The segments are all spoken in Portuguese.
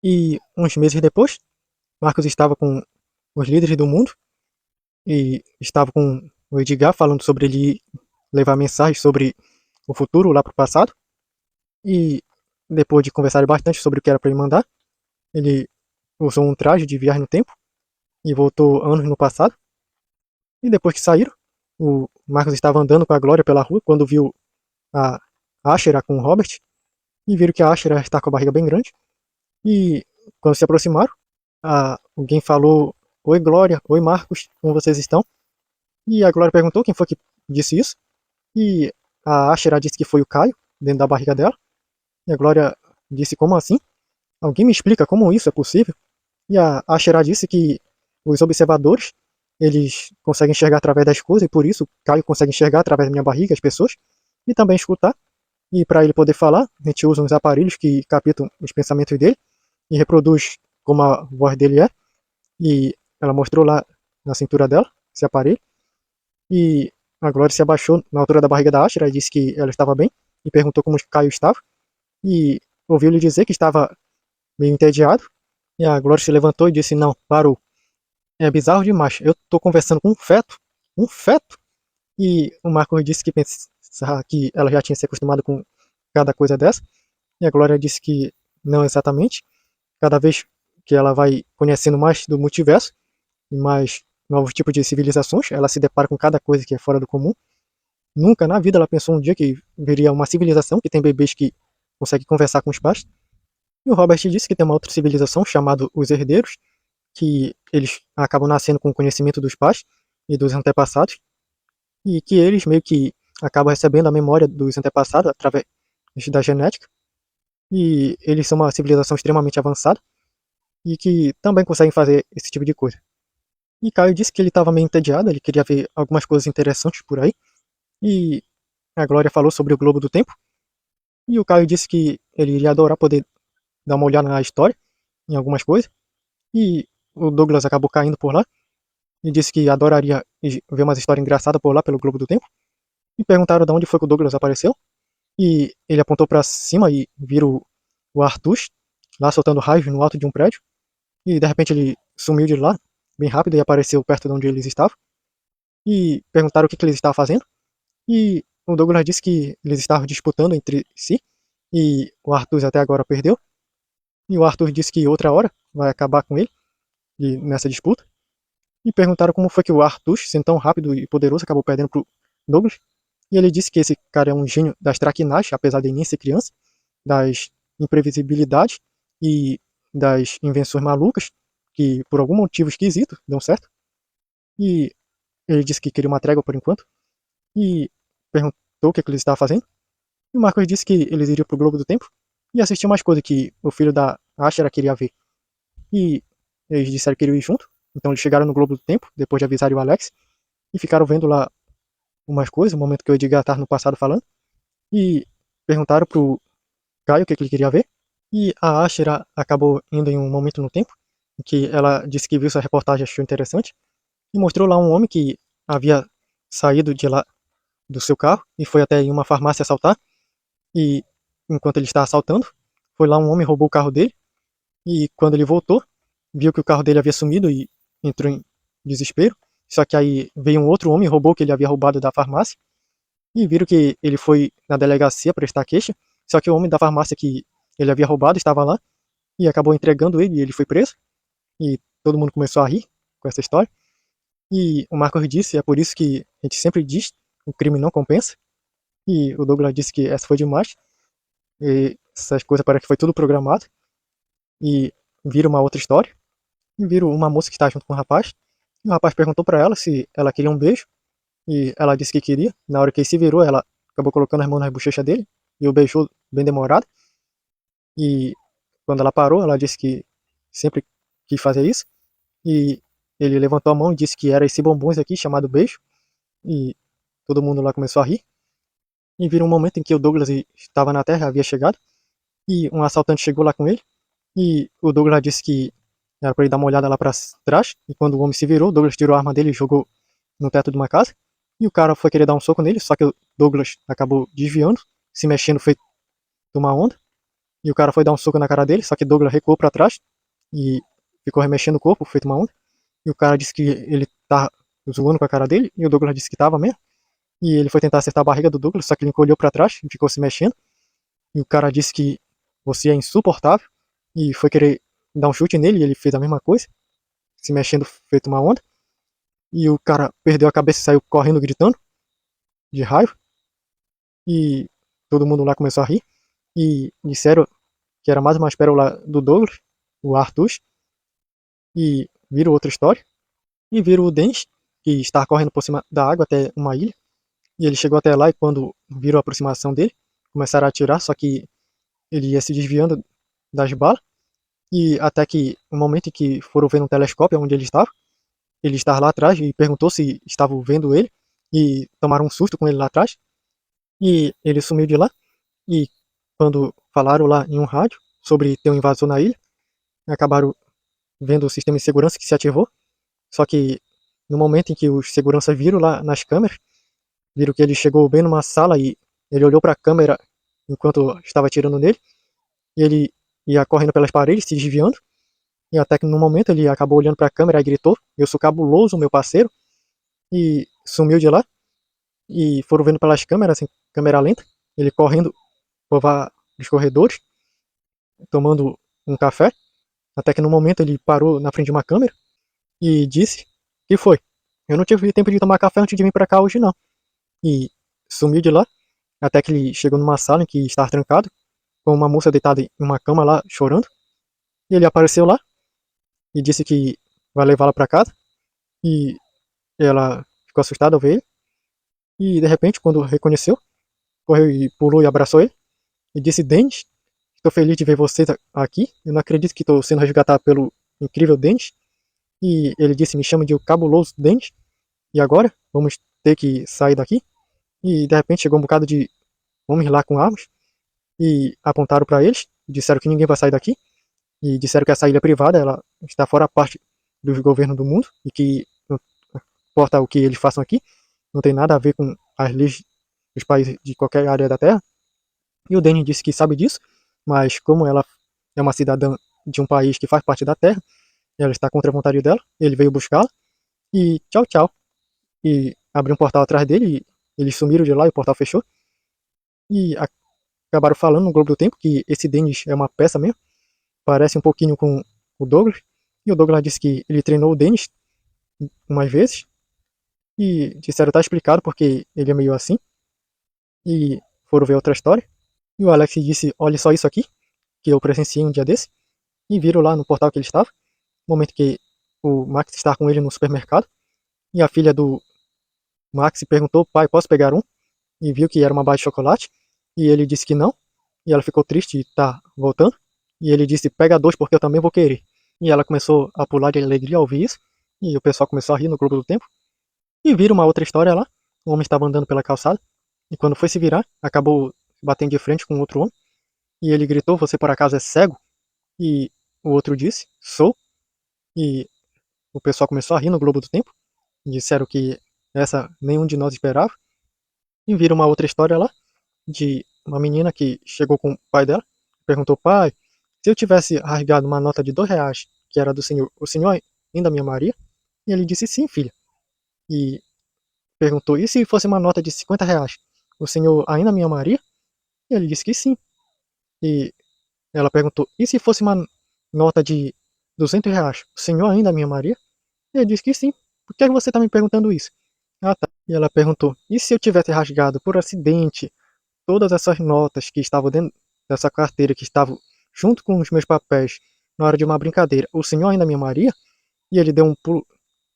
E uns meses depois, Marcos estava com os líderes do mundo e estava com o Edgar falando sobre ele levar mensagens sobre o futuro lá para o passado. E depois de conversar bastante sobre o que era para ele mandar, ele usou um traje de viagem no tempo e voltou anos no passado. E depois que saíram, o Marcos estava andando com a Glória pela rua quando viu a Ashera com o Robert e viram que a Ashera está com a barriga bem grande. E quando se aproximaram, alguém falou: Oi, Glória, oi, Marcos, como vocês estão? E a Glória perguntou quem foi que disse isso. E a Ashera disse que foi o Caio, dentro da barriga dela. E a Glória disse: Como assim? Alguém me explica como isso é possível? E a Ashera disse que os observadores eles conseguem enxergar através das coisas e por isso Caio consegue enxergar através da minha barriga as pessoas e também escutar. E para ele poder falar, a gente usa uns aparelhos que captam os pensamentos dele e reproduz como a voz dele é. E ela mostrou lá na cintura dela esse aparelho. E a Glória se abaixou na altura da barriga da Ashera e disse que ela estava bem e perguntou como Caio estava. E ouviu-lhe dizer que estava meio entediado. E a Glória se levantou e disse: Não, parou. É bizarro demais. Eu tô conversando com um feto. Um feto? E o Marcos disse que pensava que ela já tinha se acostumado com cada coisa dessa. E a Glória disse que não exatamente. Cada vez que ela vai conhecendo mais do multiverso e mais novos tipos de civilizações, ela se depara com cada coisa que é fora do comum. Nunca na vida ela pensou um dia que veria uma civilização que tem bebês que conseguem conversar com os pais. E o Robert disse que tem uma outra civilização chamada os Herdeiros, que eles acabam nascendo com o conhecimento dos pais e dos antepassados, e que eles meio que acabam recebendo a memória dos antepassados através da genética, e eles são uma civilização extremamente avançada e que também conseguem fazer esse tipo de coisa. E Caio disse que ele estava meio entediado, ele queria ver algumas coisas interessantes por aí, e a Glória falou sobre o Globo do Tempo, e o Caio disse que ele iria adorar poder dar uma olhada na história, em algumas coisas, e o Douglas acabou caindo por lá, e disse que adoraria ver umas histórias engraçadas por lá pelo Globo do Tempo. E perguntaram de onde foi que o Douglas apareceu. E ele apontou para cima e viram o Artus lá soltando raios no alto de um prédio. E de repente ele sumiu de lá, bem rápido, e apareceu perto de onde eles estavam. E perguntaram o que eles estavam fazendo. E o Douglas disse que eles estavam disputando entre si. E o Artus até agora perdeu. E o Arthur disse que outra hora vai acabar com ele nessa disputa. E perguntaram como foi que o Arthur, sendo tão rápido e poderoso, acabou perdendo pro Douglas. E ele disse que esse cara é um gênio das traquinagens, apesar de nem ser criança, das imprevisibilidades e das invenções malucas, que por algum motivo esquisito dão certo. E ele disse que queria uma trégua por enquanto. E perguntou o que eles estavam fazendo. E o Marcos disse que eles iriam pro Globo do Tempo e assistir umas coisas que o filho da Ashera queria ver. E eles disseram que iriam ir junto. Então eles chegaram no Globo do Tempo, depois de avisarem o Alex, e ficaram vendo lá umas coisas, no momento que o Edgar estava no passado falando, e perguntaram pro Caio o que ele queria ver. E a Ashera acabou indo em um momento no tempo, em que ela disse que viu essa reportagem, achou interessante, e mostrou lá um homem que havia saído de lá do seu carro e foi até em uma farmácia assaltar. E enquanto ele estava assaltando, foi lá um homem, roubou o carro dele, e quando ele voltou, viu que o carro dele havia sumido e entrou em desespero. Só que aí veio um outro homem, roubou o que ele havia roubado da farmácia, e viram que ele foi na delegacia prestar queixa. Só que o homem da farmácia que ele havia roubado estava lá e acabou entregando ele e ele foi preso. E todo mundo começou a rir com essa história. E o Marcos disse, é por isso que a gente sempre diz, o crime não compensa. E o Douglas disse que essa foi demais. E essas coisas parece que foi tudo programado. E viram uma outra história. E viram uma moça que está junto com o rapaz. E o rapaz perguntou para ela se ela queria um beijo. E ela disse que queria. Na hora que ele se virou, ela acabou colocando as mãos na bochecha dele. E o beijou bem demorado. E quando ela parou, ela disse que sempre quis fazer isso. E ele levantou a mão e disse que era esse bombons aqui, chamado beijo. E todo mundo lá começou a rir. E viram um momento em que o Douglas estava na Terra, havia chegado. E um assaltante chegou lá com ele. E o Douglas disse que era para ele dar uma olhada lá para trás. E quando o homem se virou, o Douglas tirou a arma dele e jogou no teto de uma casa. E o cara foi querer dar um soco nele, só que o Douglas acabou desviando, se mexendo, foi tomar onda. E o cara foi dar um soco na cara dele, só que Douglas recuou pra trás e ficou remexendo o corpo, feito uma onda. E o cara disse que ele tá zoando com a cara dele, e o Douglas disse que tava mesmo. E ele foi tentar acertar a barriga do Douglas, só que ele encolheu pra trás e ficou se mexendo. E o cara disse que você é insuportável e foi querer dar um chute nele e ele fez a mesma coisa, se mexendo feito uma onda. E o cara perdeu a cabeça e saiu correndo gritando de raiva. E todo mundo lá começou a rir. E disseram que era mais uma pérola do Douglas, o Arthur. E viram outra história. E viram o Dennis, que estava correndo por cima da água até uma ilha. E ele chegou até lá e quando viram a aproximação dele, começaram a atirar, só que ele ia se desviando das balas. E até que no momento em que foram ver no telescópio onde ele estava lá atrás e perguntou se estavam vendo ele. E tomaram um susto com ele lá atrás. E ele sumiu de lá. E quando falaram lá em um rádio sobre ter um invasor na ilha, acabaram vendo o sistema de segurança que se ativou. Só que no momento em que os seguranças viram lá nas câmeras, viram que ele chegou bem numa sala e ele olhou para a câmera enquanto estava atirando nele. E ele ia correndo pelas paredes, se desviando. E até que no momento ele acabou olhando para a câmera e gritou: "Eu sou cabuloso, meu parceiro!" E sumiu de lá. E foram vendo pelas câmeras, em câmera lenta, ele correndo por vários corredores, tomando um café. Até que no momento ele parou na frente de uma câmera e disse: "Que foi? Eu não tive tempo de tomar café antes de vir para cá hoje não." E sumiu de lá, até que ele chegou numa sala em que estava trancado, com uma moça deitada em uma cama lá, chorando. E ele apareceu lá e disse que vai levá-la para casa. E ela ficou assustada ao ver ele. E de repente, quando reconheceu, correu e pulou e abraçou ele. E disse: "Dennis, estou feliz de ver você aqui. Eu não acredito que estou sendo resgatado pelo incrível Dennis." E ele disse: "Me chama de o cabuloso Dennis. E agora vamos ter que sair daqui." E de repente chegou um bocado de homens lá com armas e apontaram para eles. Disseram que ninguém vai sair daqui. E disseram que essa ilha privada ela está fora a parte dos governos do mundo e que não importa o que eles façam aqui, não tem nada a ver com as leis dos países de qualquer área da Terra. E o Danny disse que sabe disso, mas como ela é uma cidadã de um país que faz parte da Terra, ela está contra a vontade dela, ele veio buscá-la e tchau, tchau. E abriu um portal atrás dele e eles sumiram de lá e o portal fechou. E acabaram falando no Globo do Tempo que esse Dennis é uma peça mesmo, parece um pouquinho com o Douglas. E o Douglas disse que ele treinou o Dennis umas vezes e disseram tá explicado porque ele é meio assim. E foram ver outra história. E o Alex disse: "Olha só isso aqui, que eu presenciei um dia desse." E viram lá no portal que ele estava, no momento que o Max estava com ele no supermercado. E a filha do Max perguntou: "Pai, posso pegar um?" E viu que era uma barra de chocolate. E ele disse que não. E ela ficou triste e tá voltando. E ele disse: "Pega dois porque eu também vou querer." E ela começou a pular de alegria ao ouvir isso. E o pessoal começou a rir no Globo do Tempo. E viram uma outra história lá. O homem estava andando pela calçada. E quando foi se virar, acabou batendo de frente com outro homem. E ele gritou: "Você por acaso é cego?" E o outro disse: "Sou." E o pessoal começou a rir no Globo do Tempo. E disseram que essa nenhum de nós esperava. E viram uma outra história lá de uma menina que chegou com o pai dela. Perguntou: "Pai, se eu tivesse rasgado uma nota de R$ 2, que era do senhor, o senhor ainda me amaria?" E ele disse: "Sim, filha." E perguntou: "E se fosse uma nota de R$ 50, o senhor ainda me amaria?" E ele disse que sim. E ela perguntou: "E se fosse uma nota de R$ 200, o senhor ainda me amaria?" E ele disse que sim. "Por que você está me perguntando isso?" "Ah, tá." E ela perguntou: "E se eu tivesse rasgado por acidente todas essas notas que estavam dentro dessa carteira, que estavam junto com os meus papéis, na hora de uma brincadeira, o senhor ainda me amaria?" E ele deu um pulo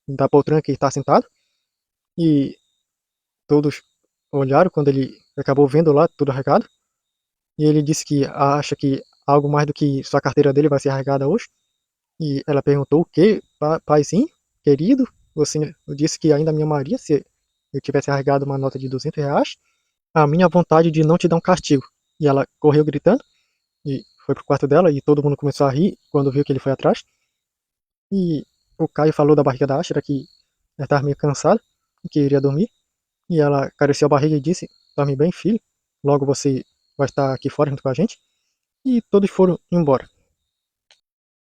da poltrona que está sentado. E todos olharam quando ele acabou vendo lá tudo arregado. E ele disse que acha que algo mais do que sua carteira dele vai ser arregada hoje. E ela perguntou: "O quê, paizinho, querido? Você disse que ainda me amaria se eu tivesse arregado uma nota de R$ 200? A minha vontade de não te dar um castigo." E ela correu gritando e foi pro quarto dela e todo mundo começou a rir quando viu que ele foi atrás. E o Caio falou da barriga da Ashra que ela estava meio cansada e que iria dormir. E ela acariciou a barriga e disse: "Dorme bem, filho. Logo você vai estar aqui fora junto com a gente." e todos foram embora.